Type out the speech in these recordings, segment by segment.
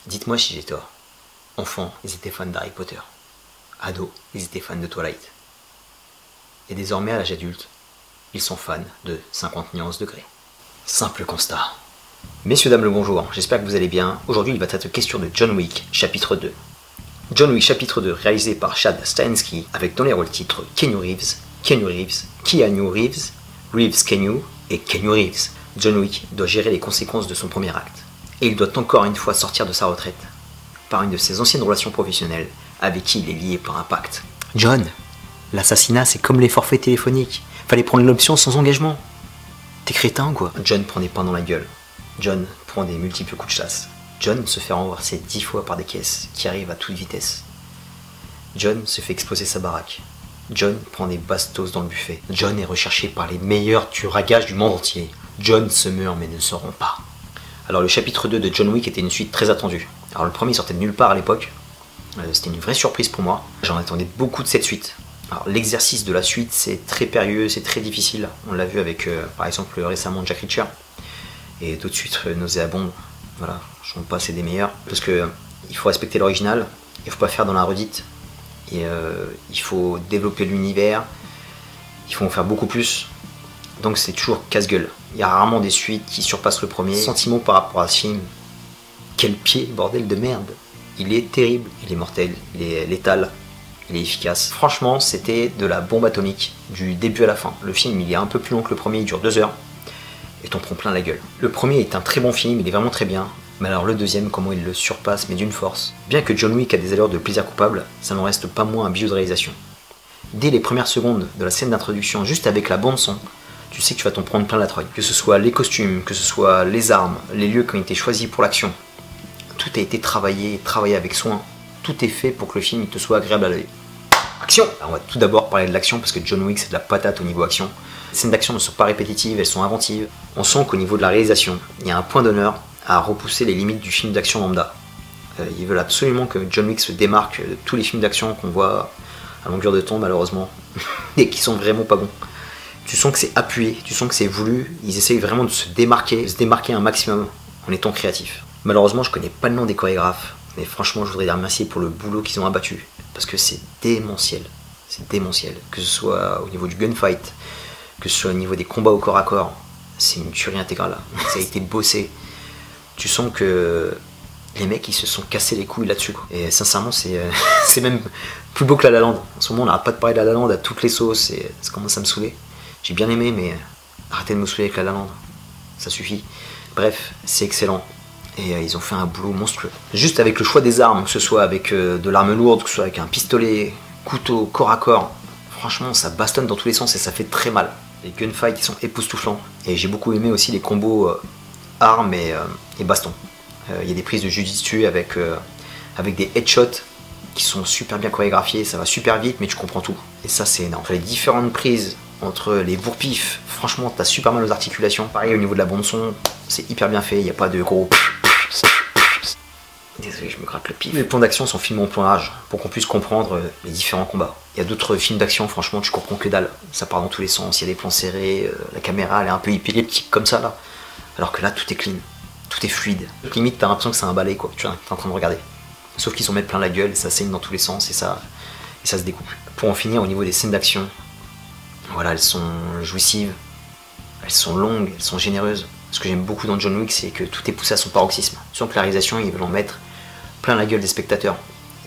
Dites-moi si j'ai tort. Enfants, ils étaient fans d'Harry Potter. Ados, ils étaient fans de Twilight. Et désormais, à l'âge adulte, ils sont fans de 50 nuances degrés. Simple constat. Messieurs, dames, le bonjour, j'espère que vous allez bien. Aujourd'hui, il va être question de John Wick, chapitre 2. John Wick, chapitre 2, réalisé par Chad Stahelski, avec dans les rôles titres Keanu Reeves, Keanu et Keanu Reeves. John Wick doit gérer les conséquences de son premier acte. Et il doit encore une fois sortir de sa retraite par une de ses anciennes relations professionnelles avec qui il est lié par un pacte. John, l'assassinat c'est comme les forfaits téléphoniques. Fallait prendre l'option sans engagement. T'es crétin quoi. John prend des pains dans la gueule. John prend des multiples coups de chasse. John se fait renverser 10 fois par des caisses qui arrivent à toute vitesse. John se fait exploser sa baraque. John prend des bastos dans le buffet. John est recherché par les meilleurs tueurs à gages du monde entier. John se meurt mais ne se rend pas. Alors le chapitre 2 de John Wick était une suite très attendue. Alors le premier sortait de nulle part à l'époque. C'était une vraie surprise pour moi. J'en attendais beaucoup de cette suite. Alors l'exercice de la suite c'est très périlleux, c'est très difficile. On l'a vu avec par exemple récemment Jack Reacher. Et d'autres suites nauséabondes. Voilà, je ne pas c'est des meilleurs. Parce que il faut respecter l'original, il ne faut pas faire dans la redite. Et il faut développer l'univers, il faut en faire beaucoup plus. Donc c'est toujours casse-gueule. Il y a rarement des suites qui surpassent le premier. Sentiment par rapport à ce film. Quel pied, bordel de merde. Il est terrible, il est mortel, il est létal, il est efficace. Franchement, c'était de la bombe atomique du début à la fin. Le film, il est un peu plus long que le premier, il dure 2 heures. Et t'en prends plein la gueule. Le premier est un très bon film, il est vraiment très bien. Mais alors le deuxième, comment il le surpasse, mais d'une force. Bien que John Wick a des allures de plaisir coupable, ça n'en reste pas moins un bijou de réalisation. Dès les premières secondes de la scène d'introduction, juste avec la bande son, tu sais que tu vas t'en prendre plein la trogne. Que ce soit les costumes, que ce soit les armes, les lieux qui ont été choisis pour l'action. Tout a été travaillé avec soin. Tout est fait pour que le film il te soit agréable à l'œil. Action! Alors on va tout d'abord parler de l'action parce que John Wick c'est de la patate au niveau action. Les scènes d'action ne sont pas répétitives, elles sont inventives. On sent qu'au niveau de la réalisation, il y a un point d'honneur à repousser les limites du film d'action lambda. Ils veulent absolument que John Wick se démarque de tous les films d'action qu'on voit à longueur de temps malheureusement et qui sont vraiment pas bons. Tu sens que c'est appuyé, tu sens que c'est voulu, ils essayent vraiment de se démarquer un maximum en étant créatifs. Malheureusement je connais pas le nom des chorégraphes, mais franchement je voudrais les remercier pour le boulot qu'ils ont abattu, parce que c'est démentiel, que ce soit au niveau du gunfight, que ce soit au niveau des combats au corps à corps, c'est une tuerie intégrale, ça a été bossé. Tu sens que les mecs ils se sont cassés les couilles là-dessus. Et sincèrement c'est même plus beau que La La Land. En ce moment on n'arrête pas de parler de La La Land à toutes les sauces et ça commence à me saouler. J'ai bien aimé mais arrêtez de me saouler avec La La Land. Ça suffit. Bref, c'est excellent. Et ils ont fait un boulot monstrueux. Juste avec le choix des armes, que ce soit avec de l'arme lourde, que ce soit avec un pistolet, couteau, corps à corps, franchement ça bastonne dans tous les sens et ça fait très mal. Les gunfights ils sont époustouflants. Et j'ai beaucoup aimé aussi les combos armes et baston. Il y a des prises de jujitsu avec des headshots qui sont super bien chorégraphiés, ça va super vite mais tu comprends tout. Et ça c'est énorme. Les différentes prises entre les bourre-pifs, franchement t'as super mal aux articulations. Pareil au niveau de la bande son, c'est hyper bien fait, il n'y a pas de gros... Désolé, je me gratte le pif. Les plans d'action sont filmés en plan large pour qu'on puisse comprendre les différents combats. Il y a d'autres films d'action, franchement tu comprends que dalle. Ça part dans tous les sens, il y a des plans serrés, la caméra elle est un peu épileptique comme ça là. Alors que là tout est clean, tout est fluide. Limite t'as l'impression que c'est un balai quoi, tu vois, t'es en train de regarder. Sauf qu'ils en mettent plein la gueule et ça saigne dans tous les sens et ça se découpe. Pour en finir au niveau des scènes d'action, voilà elles sont jouissives, elles sont longues, elles sont généreuses. Ce que j'aime beaucoup dans John Wick c'est que tout est poussé à son paroxysme. Sans que la réalisation ils veulent en mettre plein la gueule des spectateurs.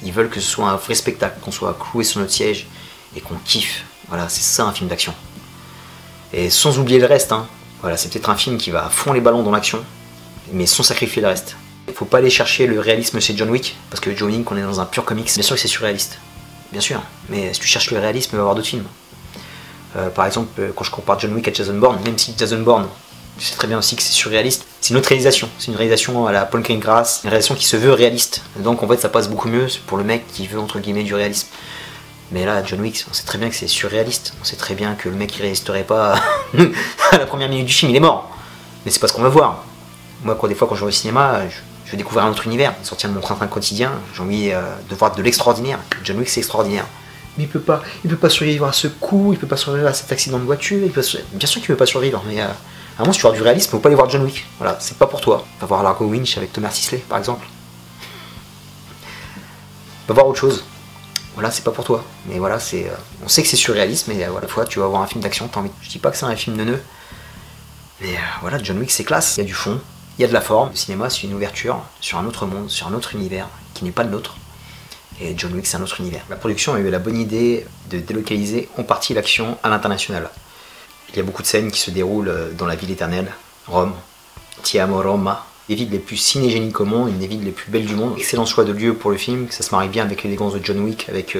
Ils veulent que ce soit un vrai spectacle, qu'on soit cloué sur notre siège et qu'on kiffe. Voilà, c'est ça un film d'action. Et sans oublier le reste, hein. Voilà, c'est peut-être un film qui va à fond les ballons dans l'action, mais sans sacrifier le reste. Il faut pas aller chercher le réalisme chez John Wick, parce que John Wick, on est dans un pur comics. Bien sûr que c'est surréaliste, bien sûr, mais si tu cherches le réalisme, il va y avoir d'autres films. Par exemple, quand je compare John Wick à Jason Bourne, même si Jason Bourne, tu sais très bien aussi que c'est surréaliste, c'est une autre réalisation. C'est une réalisation à la Paul Greengrass, une réalisation qui se veut réaliste. Donc en fait, ça passe beaucoup mieux pour le mec qui veut entre guillemets du réalisme. Mais là, John Wick, on sait très bien que c'est surréaliste. On sait très bien que le mec il résisterait pas à la première minute du film, il est mort. Mais c'est pas ce qu'on veut voir. Moi, des fois, quand je vais au cinéma, je veux découvrir un autre univers, sortir de mon train-train quotidien. J'ai envie de voir de l'extraordinaire. John Wick, c'est extraordinaire. Mais il peut pas survivre à ce coup, il peut pas survivre à cet accident de voiture. Bien sûr qu'il peut pas survivre, mais à un moment, si tu veux du réalisme, faut pas aller voir John Wick. Voilà, c'est pas pour toi. Va voir Largo Winch avec Thomas Sisley, par exemple. Va voir autre chose. Voilà, c'est pas pour toi. Mais voilà, c'est, on sait que c'est surréaliste, mais voilà, des fois, tu vas voir un film d'action, t'as envie. Je dis pas que c'est un film neuneux, mais voilà, John Wick, c'est classe. Il y a du fond, il y a de la forme. Le cinéma, c'est une ouverture sur un autre monde, sur un autre univers qui n'est pas le nôtre. Et John Wick, c'est un autre univers. La production a eu la bonne idée de délocaliser en partie l'action à l'international. Il y a beaucoup de scènes qui se déroulent dans la ville éternelle, Rome, Ti amo Roma. Les villes les plus cinégéniques au monde, une des villes les plus belles du monde. Excellent choix de lieu pour le film, ça se marie bien avec l'élégance de John Wick, avec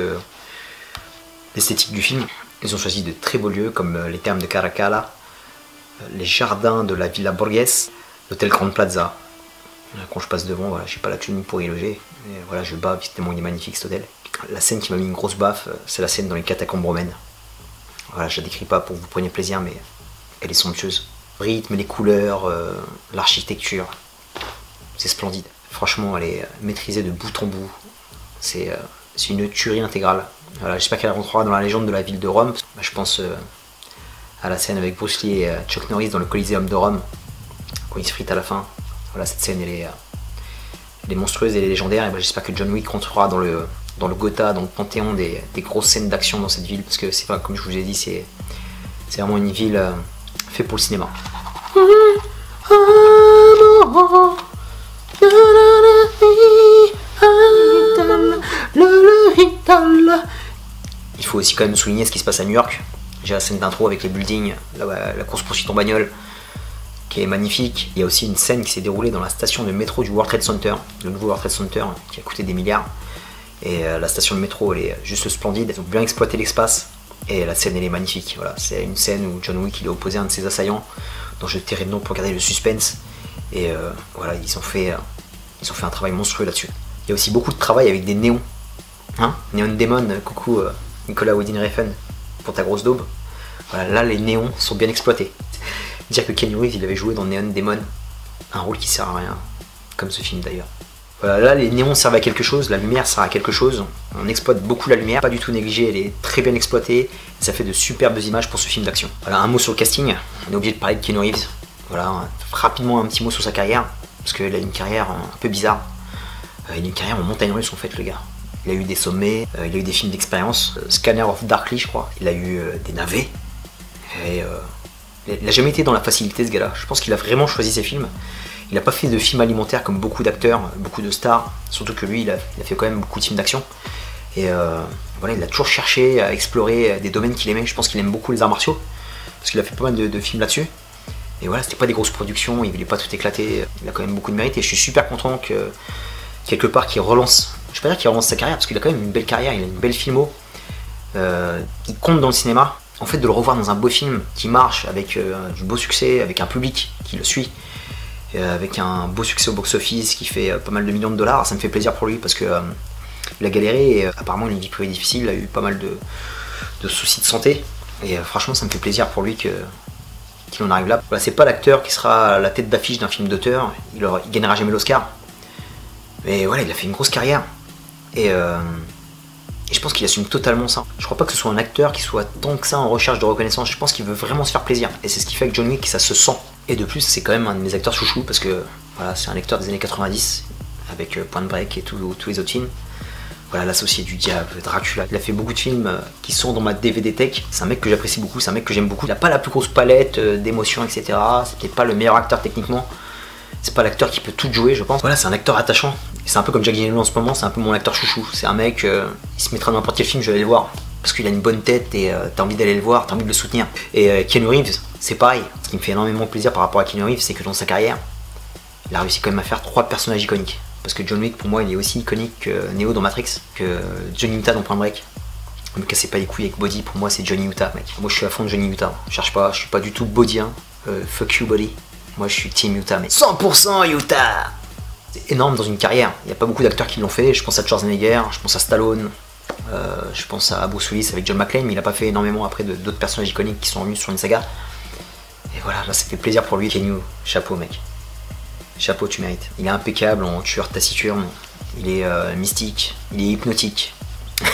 l'esthétique du film. Ils ont choisi de très beaux lieux comme les thermes de Caracalla, les jardins de la Villa Borghese, l'hôtel Grand Plaza. Quand je passe devant, voilà, j'ai pas la thune pour y loger. Et voilà, je bave, tellement il est magnifique cet hôtel. La scène qui m'a mis une grosse baffe, c'est la scène dans les catacombes romaines. Voilà, je la décris pas pour que vous preniez plaisir, mais elle est somptueuse. Le rythme, les couleurs, l'architecture, c'est splendide. Franchement, elle est maîtrisée de bout en bout. C'est une tuerie intégrale. Voilà, j'espère qu'elle rentrera dans la légende de la ville de Rome. Je pense à la scène avec Bruce Lee et Chuck Norris dans le Coliseum de Rome, quand ils se fritent à la fin. Voilà, cette scène, elle est monstrueuse et elle est légendaire. Et j'espère que John Wick rentrera dans le Gotha, dans le panthéon des grosses scènes d'action dans cette ville. Parce que, c'est comme je vous ai dit, c'est vraiment une ville faite pour le cinéma. Il faut aussi quand même souligner ce qui se passe à New York. J'ai la scène d'intro avec les buildings, la course-poursuite en bagnole, qui est magnifique. Il y a aussi une scène qui s'est déroulée dans la station de métro du World Trade Center, le nouveau World Trade Center qui a coûté des milliards. Et la station de métro, elle est juste splendide. Ils ont bien exploité l'espace et la scène, elle est magnifique. Voilà, c'est une scène où John Wick il est opposé à un de ses assaillants, dont je tairai le nom pour garder le suspense. Et voilà, ils ont fait un travail monstrueux là-dessus. Il y a aussi beaucoup de travail avec des néons. Hein, Neon Demon, coucou Nicolas Winding Refn pour ta grosse daube. Voilà, là les néons sont bien exploités. Dire que Keanu Reeves il avait joué dans Neon Demon, un rôle qui sert à rien, comme ce film d'ailleurs. Voilà, là les néons servent à quelque chose, la lumière sert à quelque chose. On exploite beaucoup la lumière, pas du tout négligée, elle est très bien exploitée. Et ça fait de superbes images pour ce film d'action. Voilà, un mot sur le casting, on est obligé de parler de Keanu Reeves. Voilà, rapidement un petit mot sur sa carrière, parce qu'il a une carrière un peu bizarre. Il a une carrière en montagne russe en fait le gars. Il a eu des sommets, il a eu des films d'expérience, Scanner of Darkly je crois, il a eu des navets. Et il n'a jamais été dans la facilité ce gars-là. Je pense qu'il a vraiment choisi ses films. Il n'a pas fait de films alimentaires comme beaucoup d'acteurs, beaucoup de stars, surtout que lui il a fait quand même beaucoup de films d'action. Et voilà, il a toujours cherché à explorer des domaines qu'il aimait. Je pense qu'il aime beaucoup les arts martiaux, parce qu'il a fait pas mal de films là-dessus. Et voilà, c'était pas des grosses productions, il voulait pas tout éclater, il a quand même beaucoup de mérite et je suis super content que quelque part qu'il relance, je vais pas dire qu'il relance sa carrière parce qu'il a quand même une belle carrière, il a une belle filmo, il compte dans le cinéma. En fait, de le revoir dans un beau film qui marche avec du beau succès, avec un public qui le suit, avec un beau succès au box-office qui fait pas mal de millions de dollars, ça me fait plaisir pour lui parce que il a galéré et apparemment il a une vie privée difficile, il a eu pas mal de soucis de santé et franchement ça me fait plaisir pour lui qu'il en arrive là. Voilà, c'est pas l'acteur qui sera à la tête d'affiche d'un film d'auteur, il gagnera jamais l'Oscar. Mais voilà, il a fait une grosse carrière. Et je pense qu'il assume totalement ça. Je crois pas que ce soit un acteur qui soit tant que ça en recherche de reconnaissance. Je pense qu'il veut vraiment se faire plaisir. Et c'est ce qui fait que John Wick, ça se sent. Et de plus, c'est quand même un de mes acteurs chouchous parce que voilà, c'est un acteur des années 90 avec Point Break et tous les autres films. Voilà, L'Associé du Diable, Dracula. Il a fait beaucoup de films qui sont dans ma DVD Tech. C'est un mec que j'apprécie beaucoup, c'est un mec que j'aime beaucoup. Il a pas la plus grosse palette d'émotions, etc. C'était pas le meilleur acteur techniquement. C'est pas l'acteur qui peut tout jouer, je pense. Voilà, c'est un acteur attachant. C'est un peu comme Jack Gyllenhaal en ce moment, c'est un peu mon acteur chouchou. C'est un mec, il se mettra dans n'importe quel film, je vais aller le voir. Parce qu'il a une bonne tête et t'as envie d'aller le voir, t'as envie de le soutenir. Et Keanu Reeves, c'est pareil. Ce qui me fait énormément plaisir par rapport à Keanu Reeves, c'est que dans sa carrière, il a réussi quand même à faire 3 personnages iconiques. Parce que John Wick, pour moi, il est aussi iconique que Neo dans Matrix, que Johnny Utah dans Point Break. Ne me cassez pas les couilles avec Body, pour moi c'est Johnny Utah, mec. Moi je suis à fond de Johnny Utah. Je cherche pas, je suis pas du tout Body, hein. Fuck you Body. Moi je suis Team Utah, mais 100% Utah. C'est énorme dans une carrière. Il n'y a pas beaucoup d'acteurs qui l'ont fait. Je pense à Schwarzenegger, je pense à Stallone, je pense à Bruce Willis avec John McClane, mais il n'a pas fait énormément après d'autres personnages iconiques qui sont venus sur une saga. Et voilà, là ça fait plaisir pour lui. Keanu, chapeau mec. Chapeau, tu mérites. Il est impeccable en tueur taciturne. Il est mystique, il est hypnotique.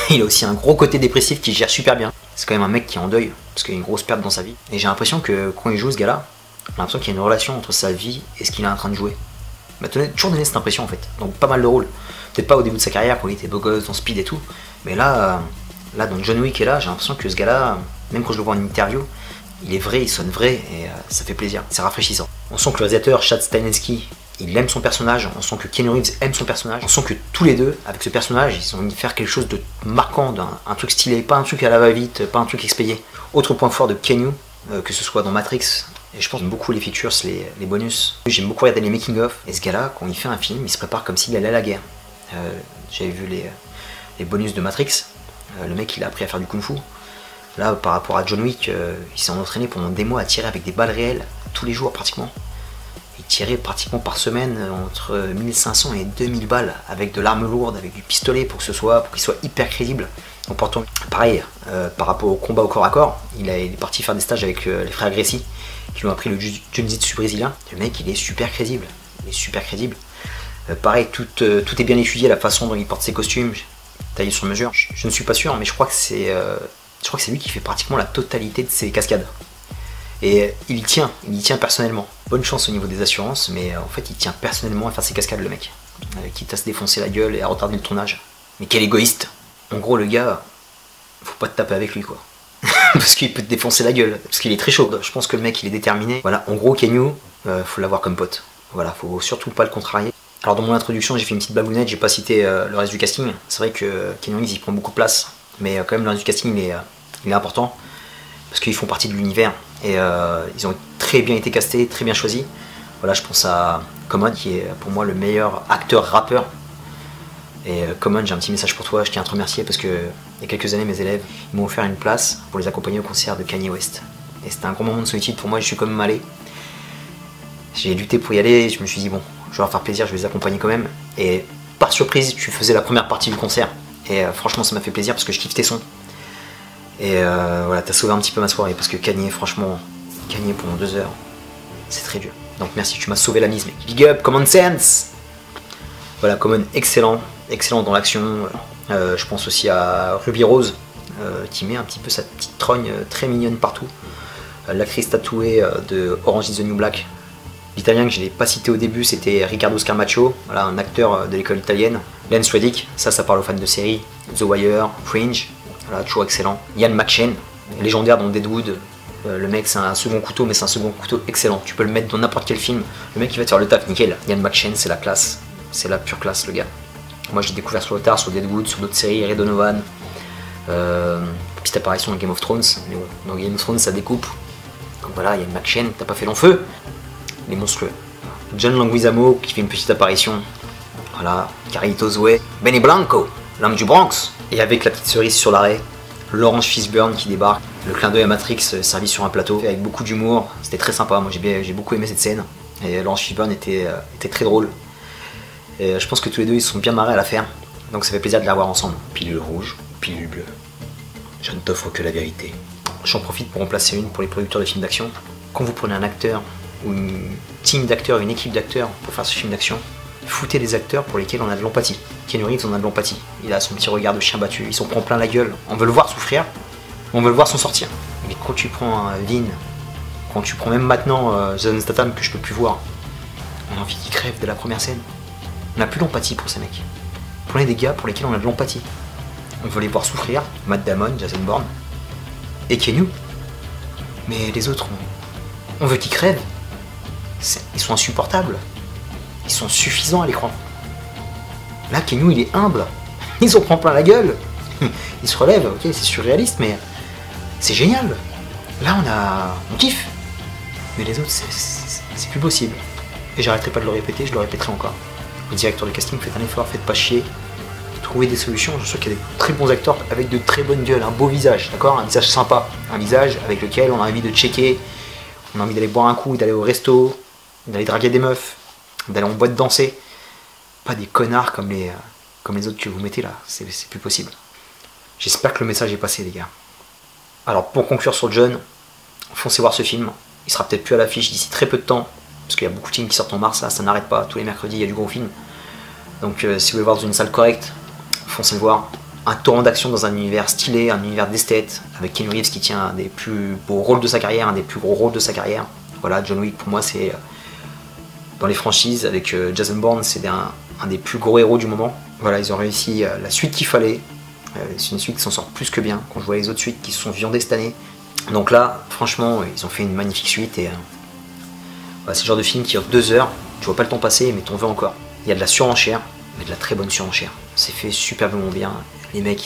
Il a aussi un gros côté dépressif qui gère super bien. C'est quand même un mec qui est en deuil, parce qu'il y a une grosse perte dans sa vie. Et j'ai l'impression que quand il joue ce gars-là, j'ai l'impression qu'il y a une relation entre sa vie et ce qu'il est en train de jouer. m'a toujours donné cette impression en fait. Donc pas mal de rôles. Peut-être pas au début de sa carrière quand il était beau gosse dans Speed et tout, mais là dans John Wick et là, j'ai l'impression que ce gars-là, même quand je le vois en interview, il est vrai, il sonne vrai et ça fait plaisir, c'est rafraîchissant. On sent que le réalisateur Chad Stahelski, il aime son personnage, on sent que Keanu Reeves aime son personnage, on sent que tous les deux, avec ce personnage, ils ont envie de faire quelque chose de marquant, un truc stylé, pas un truc à la va-vite, pas un truc expédié. Autre point fort de Keanu, que ce soit dans Matrix, et je pense beaucoup les features, les bonus. J'aime beaucoup regarder les making-of, et ce gars-là, quand il fait un film, il se prépare comme s'il allait à la guerre. J'avais vu les bonus de Matrix, le mec il a appris à faire du kung-fu. Là, par rapport à John Wick, il s'est entraîné pendant des mois à tirer avec des balles réelles, tous les jours pratiquement. Il tirait pratiquement par semaine entre 1500 et 2000 balles avec de l'arme lourde, avec du pistolet pour qu'il soit hyper crédible. En portant, pareil, par rapport au combat au corps à corps, il est parti faire des stages avec les frères Gracie qui lui ont appris le jiu-jitsu brésilien. Le mec, il est super crédible. Il est super crédible. Pareil, tout est bien étudié, la façon dont il porte ses costumes, taillé sur mesure. Je ne suis pas sûr, mais je crois que c'est lui qui fait pratiquement la totalité de ses cascades. Et il y tient personnellement. Bonne chance au niveau des assurances, mais en fait il tient personnellement à faire ses cascades le mec. Quitte à se défoncer la gueule et à retarder le tournage. Mais quel égoïste! En gros le gars, faut pas te taper avec lui quoi. Parce qu'il peut te défoncer la gueule, parce qu'il est très chaud. Je pense que le mec il est déterminé. Voilà, en gros Keanu, faut l'avoir comme pote. Voilà, faut surtout pas le contrarier. Alors dans mon introduction j'ai fait une petite bagounette, j'ai pas cité le reste du casting. C'est vrai que Keanu Reeves il prend beaucoup de place, mais quand même le reste du casting il est important. Parce qu'ils font partie de l'univers et ils ont très bien été castés, très bien choisis. Voilà, je pense à Common qui est pour moi le meilleur acteur-rappeur. Et Common, j'ai un petit message pour toi, je tiens à te remercier parce que il y a quelques années mes élèves ils m'ont offert une place pour les accompagner au concert de Kanye West. Et c'était un grand moment de solitude pour moi, je suis quand même allé. J'ai lutté pour y aller, je me suis dit bon, je vais leur faire plaisir, je vais les accompagner quand même. Et par surprise, tu faisais la première partie du concert. Et franchement ça m'a fait plaisir parce que je kiffe tes sons. Et voilà, t'as sauvé un petit peu ma soirée parce que Kanye, franchement, Kanye pendant 2 heures, c'est très dur. Donc merci, tu m'as sauvé la mise, mec. Big up, Common Sense. Voilà, Common, excellent dans l'action. Je pense aussi à Ruby Rose, qui met un petit peu sa petite trogne très mignonne partout. L'actrice tatouée de Orange is the New Black. L'italien que je n'ai pas cité au début, c'était Riccardo Scarmaccio, voilà, un acteur de l'école italienne. Lance Reddick, ça parle aux fans de séries. The Wire, Fringe. Voilà, toujours excellent. Ian McShane, légendaire dans Deadwood. Le mec, c'est un second couteau, mais c'est un second couteau excellent. Tu peux le mettre dans n'importe quel film. Le mec, il va te faire le taf, nickel. Ian McShane, c'est la classe. C'est la pure classe, le gars. Moi, j'ai découvert sur le tard, sur Deadwood, sur d'autres séries, Ray Donovan. Petite apparition dans Game of Thrones. Mais bon, dans Game of Thrones, ça découpe. Donc voilà, Ian McShane, t'as pas fait long feu. Il est monstrueux. John Leguizamo, qui fait une petite apparition. Voilà, Carlitos Way. Benny Blanco, l'homme du Bronx. Et avec la petite cerise sur l'arrêt, Laurence Fishburne qui débarque, le clin d'œil à Matrix servi sur un plateau, avec beaucoup d'humour, c'était très sympa, moi j'ai beaucoup aimé cette scène, et Laurence Fishburne était très drôle, et je pense que tous les deux ils se sont bien marrés à la faire, donc ça fait plaisir de la voir ensemble. Pilule rouge, pilule bleue, je ne t'offre que la vérité. J'en profite pour en placer une pour les producteurs de films d'action. Quand vous prenez un acteur, ou une team d'acteurs, une équipe d'acteurs pour faire ce film d'action, foutez des acteurs pour lesquels on a de l'empathie. Keanu Reeves, on a de l'empathie. Il a son petit regard de chien battu, il s'en prend plein la gueule. On veut le voir souffrir, on veut le voir s'en sortir. Mais quand tu prends Vin, quand tu prends même maintenant Jason Statham que je peux plus voir, on a envie qu'il crève dès la première scène. On n'a plus d'empathie pour ces mecs. Prenez des gars pour lesquels on a de l'empathie. On veut les voir souffrir, Matt Damon, Jason Bourne et Keanu. Mais les autres, on veut qu'ils crèvent. Ils sont insupportables. Ils sont suffisants à l'écran. Là, Keanu, il est humble. Il s'en prend plein la gueule. Il se relève, ok, c'est surréaliste, mais c'est génial. Là, on kiffe. Mais les autres, c'est plus possible. Et j'arrêterai pas de le répéter, je le répéterai encore. Le directeur de casting, faites un effort, faites pas chier. Trouvez des solutions. Je suis sûr qu'il y a des très bons acteurs avec de très bonnes gueules, un beau visage, d'accord, un visage sympa. Un visage avec lequel on a envie de checker, on a envie d'aller boire un coup, d'aller au resto, d'aller draguer des meufs, d'aller en boîte danser. Pas des connards comme les autres que vous mettez là, c'est plus possible. J'espère que le message est passé, les gars. Alors pour conclure sur John, foncez voir ce film. Il sera peut-être plus à l'affiche d'ici très peu de temps, parce qu'il y a beaucoup de films qui sortent en mars, ça n'arrête pas, tous les mercredis il y a du gros film. Donc si vous voulez voir dans une salle correcte, foncez le voir. Un torrent d'action dans un univers stylé, un univers d'esthète, avec Keanu Reeves qui tient un des plus beaux rôles de sa carrière, un des plus gros rôles de sa carrière. Voilà, John Wick pour moi c'est dans les franchises avec Jason Bourne, c'est un des plus gros héros du moment. Voilà, ils ont réussi la suite qu'il fallait. C'est une suite qui s'en sort plus que bien quand je vois les autres suites qui se sont viandées cette année. Donc là, franchement, ils ont fait une magnifique suite et voilà, c'est le genre de film qui dure 2 heures, tu vois pas le temps passer mais t'en veux encore. Il y a de la surenchère, mais de la très bonne surenchère. C'est fait superbement bien. Les mecs,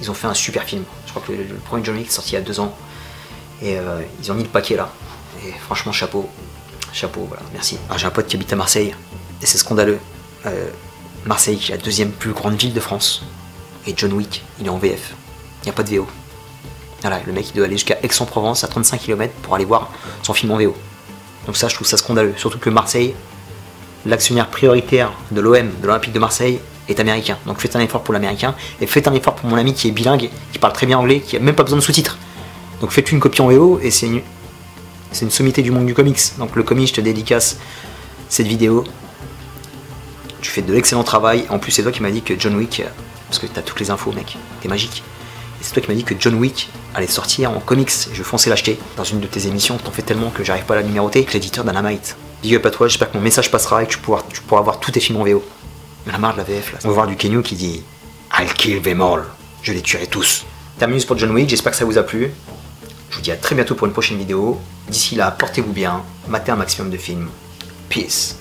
ils ont fait un super film. Je crois que le premier John Wick est sorti il y a 2 ans et ils ont mis le paquet là. Et franchement, chapeau, voilà, merci. J'ai un pote qui habite à Marseille et c'est scandaleux. Marseille, qui est la 2e plus grande ville de France. Et John Wick, il est en VF. Il n'y a pas de VO. Voilà, le mec il doit aller jusqu'à Aix-en-Provence à 35 km pour aller voir son film en VO. Donc ça, je trouve ça scandaleux. Surtout que Marseille, l'actionnaire prioritaire de l'OM, de l'Olympique de Marseille, est américain. Donc faites un effort pour l'américain et faites un effort pour mon ami qui est bilingue, qui parle très bien anglais, qui a même pas besoin de sous-titres. Donc faites une copie en VO et c'est une sommité du monde du comics. Donc le comics, je te dédicace cette vidéo. Tu fais de l'excellent travail. En plus, c'est toi qui m'as dit que John Wick, parce que t'as toutes les infos, mec, t'es magique. Et c'est toi qui m'as dit que John Wick allait sortir en comics. Et je fonçais l'acheter dans une de tes émissions. T'en fais tellement que j'arrive pas à la numéroter. L'éditeur Dynamite. Big up à toi. J'espère que mon message passera et que tu pourras voir tous tes films en VO. Mais la marre de la VF là. On va voir du Kenyo qui dit I'll kill them all. Je les tuerai tous. Terminus pour John Wick. J'espère que ça vous a plu. Je vous dis à très bientôt pour une prochaine vidéo. D'ici là, portez-vous bien. Matez un maximum de films. Peace.